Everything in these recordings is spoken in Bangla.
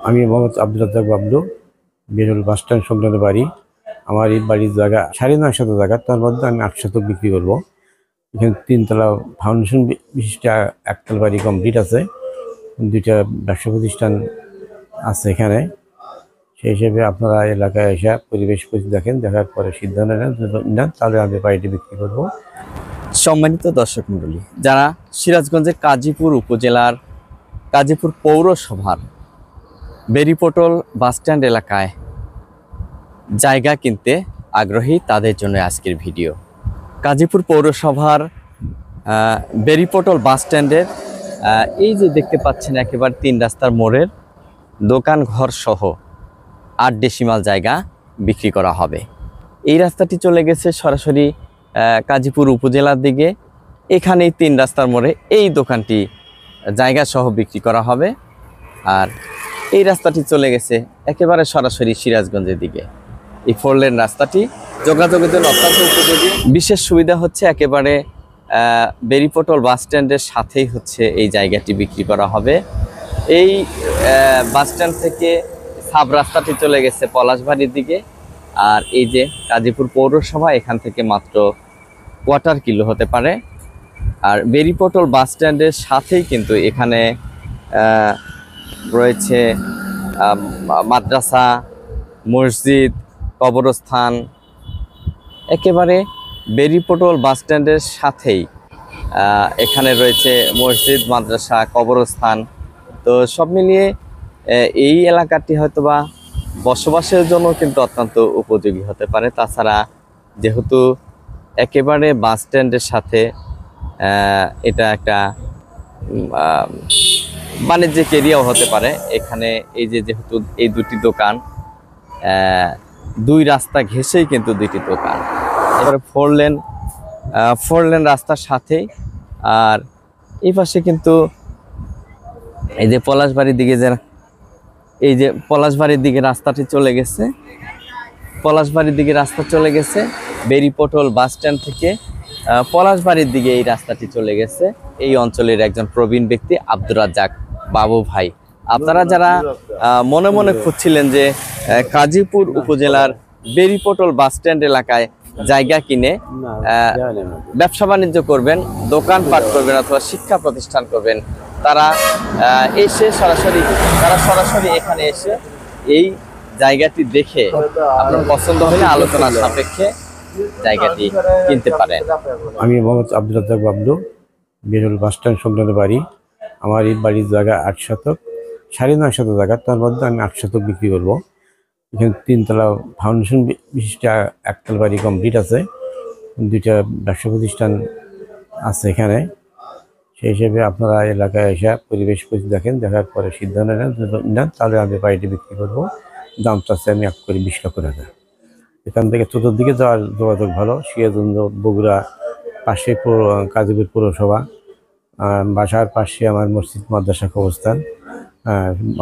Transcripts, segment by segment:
আমি মোহাম্মদ আব্দুল রাজ্জাক বাবলু, বেরুল বাস স্ট্যান্ড সংলগ্ন বাড়ি। আমার এই বাড়ির জায়গা 9.5 জায়গা, তার মধ্যে আমি 8 শতক বিক্রি করব। এখানে 3 তলা ফাউন্ডেশন বিশিষ্ট একতলা বাড়ি কমপ্লিট আছে, 2টা ব্যবসা প্রতিষ্ঠান আছে এখানে। সেই হিসেবে আপনারা এলাকায় এসে পরিবেশ দেখেন, দেখার পরে সিদ্ধান্ত নেন, তাহলে আমি বাড়িটি বিক্রি করব। সম্মানিত দর্শক মণ্ডলী, যারা সিরাজগঞ্জের কাজীপুর উপজেলার কাজীপুর পৌরসভার বেরিপোটল বাসস্ট্যান্ড এলাকায় জায়গা কিনতে আগ্রহী, তাদের জন্য আজকের ভিডিও। কাজীপুর পৌরসভার বেরিপোটল বাসস্ট্যান্ডের এই যে দেখতে পাচ্ছেন একেবারে 3 রাস্তার মোড়ের দোকান ঘর সহ 8 ডেসিমাল জায়গা বিক্রি করা হবে। এই রাস্তাটি চলে গেছে সরাসরি কাজীপুর উপজেলার দিকে। এখানেই 3 রাস্তার মোড়ে এই দোকানটি জায়গা সহ বিক্রি করা হবে। আর এই রাস্তাটি চলে গেছে একেবারে সরাসরি সিরাজগঞ্জের দিকে। এই 4 লেন রাস্তাটি যোগাযোগের জন্য অত্যন্ত উপযোগী। বিশেষ সুবিধা হচ্ছে একেবারে বেরিপোটল বাস স্ট্যান্ডের সাথেই হচ্ছে এই জায়গাটি বিক্রি করা হবে। এই বাস স্ট্যান্ড থেকে সাব রাস্তাটি চলে গেছে পলাশবাড়ির দিকে। আর এই যে কাজীপুর পৌরসভা, এখান থেকে মাত্র কোয়ার্টার কিলো হতে পারে। আর বেরিপোটল বাস স্ট্যান্ডের সাথেই কিন্তু এখানে রয়েছে মাদ্রাসা, মসজিদ, কবরস্থান। একেবারে বেরিপোটল বাস স্ট্যান্ডের সাথেই এখানে রয়েছে মসজিদ, মাদ্রাসা, কবরস্থান। তো সব মিলিয়ে এই এলাকাটি হয়তোবা বসবাসের জন্য কিন্তু অত্যন্ত উপযোগী হতে পারে। তাছাড়া যেহেতু একেবারে বাস স্ট্যান্ডের সাথে এটা একটা বাণিজ্যিক এরিয়াও হতে পারে। এখানে এই যে যেহেতু এই 2টি দোকান, 2 রাস্তা ঘেঁষেই কিন্তু 2টি দোকান। এবারে 4 লেন রাস্তার সাথেই। আর এই পাশে কিন্তু এই যে পলাশবাড়ির দিকে এই যে পলাশবাড়ির দিকে রাস্তাটি চলে গেছে, পলাশবাড়ির দিকে রাস্তা চলে গেছে। বেরিপোটল বাস স্ট্যান্ড থেকে পলাশবাড়ির দিকে এই রাস্তাটি চলে গেছে। এই অঞ্চলের একজন প্রবীণ ব্যক্তি আব্দুর রাজ্জাক বাবু ভাই। আপনারা যারা মনে মনে খুঁজছিলেন যে কাজীপুর উপজেলার বেরিপোটল বাস স্ট্যান্ড এলাকায় জায়গা কিনে ব্যবসা বাণিজ্য করবেন, দোকানপাট করবেন অথবা শিক্ষা প্রতিষ্ঠান করবেন, তারা সরাসরি এখানে এসে এই জায়গাটি দেখে আপনার পছন্দ হলে আলোচনার সাপেক্ষে জায়গাটি কিনতে পারেন। আমি মোহাম্মদ আব্দুল রাজ্জাক বাবলু, বেরুল বাস স্ট্যান্ড সংলগ্ন বাড়ি। আমার এই বাড়ির জায়গা 8 শতক, 9.5 জায়গা, তার মধ্যে আমি 8 শতক বিক্রি করব। এখানে 3 তলা ফাউন্ডেশন বিশিষ্ট একতলা বাড়ি কমপ্লিট আছে, 2টা ব্যবসা প্রতিষ্ঠান আছে এখানে। সেই হিসেবে আপনারা এলাকায় এসে পরিবেশ দেখেন, দেখার পরে সিদ্ধান্ত নেন, তাহলে আমি বাড়িটি বিক্রি করব। দামটা আছে আমি 20 লক্ষ টাকা। এখান থেকে চতুর্দিকে যাওয়ার যোগাযোগ ভালো। সিরাজগঞ্জ, বগুড়া, পাশে কাজীপুর পৌরসভা, বাসার পাশে আমার মসজিদ, মাদ্রাসা, অবস্থান,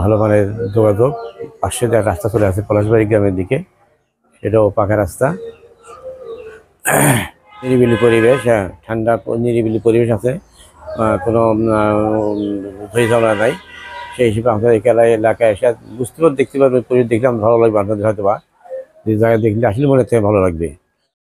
ভালো মানের যোগাযোগ। পাশে যে রাস্তা চলে আছে পলাশবাড়ি গ্রামের দিকে, সেটাও পাকা রাস্তা। নিরিবিলি পরিবেশ, ঠান্ডা নিরিবিলি পরিবেশ আছে, কোনো ঝড় নাই। সেই হিসেবে আপনাদের এলাকায় এসে বুঝতে দেখতে পারবেন, পরিবেশ দেখলে আমার ভালো লাগবে। আপনাদের হয়তো বা যে জায়গায় দেখলে আসলে মনে থেকে ভালো লাগবে।